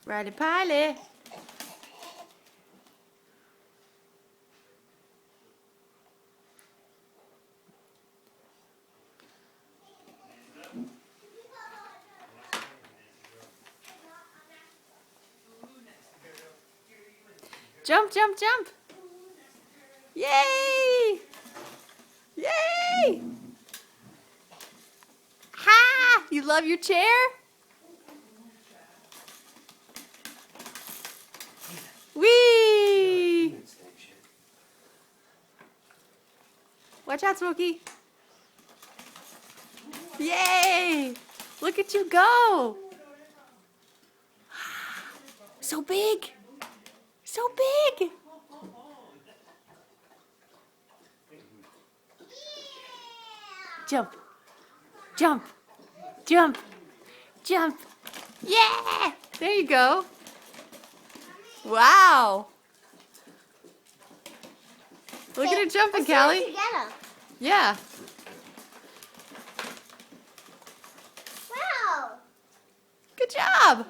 Riley Piley. Jump, jump, jump. Yay! Yay! Ha! You love your chair? Whee! Watch out, Smokey. Yay! Look at you go! So big! So big! Jump! Jump! Jump! Jump! Yeah! There you go. Wow! Look at her jumping, Callie. Yeah. Wow! Good job.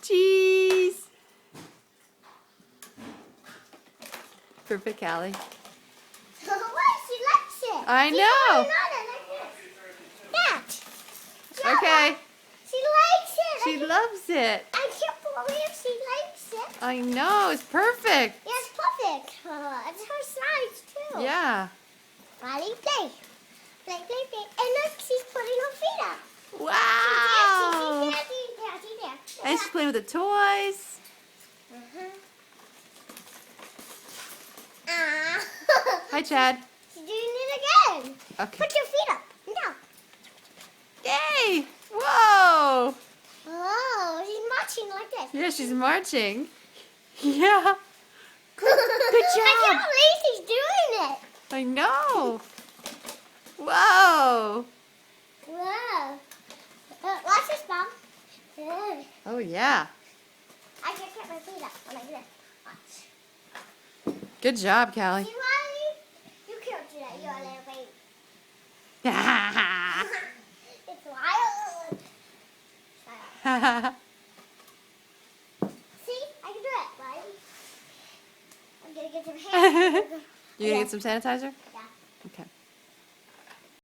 Cheese. Perfect, Callie. She likes it. I know. That. Okay. She likes it. She loves it. I can't believe she likes it. I know. It's perfect. Yeah, it's perfect. It's her size too. Yeah. Riley, play. Play, play, play. And look, she's putting her feet up. Wow. She's there. And she's playing with the toys. Hi, Chad. She's doing it again. Okay. Put your feet up. No. Yay. Whoa. Oh, she's marching like this. Yeah, she's marching. Yeah. Good I job. can't believe she's doing it. I know. Whoa. Whoa. Watch this, Mom. Oh, yeah. I can get my feet up like this. Watch. Good job, Callie. See, Riley? You can't do that. You're a little baby. It's wild. See? I can do it, Riley. I'm going to get some hands. You gonna get some sanitizer?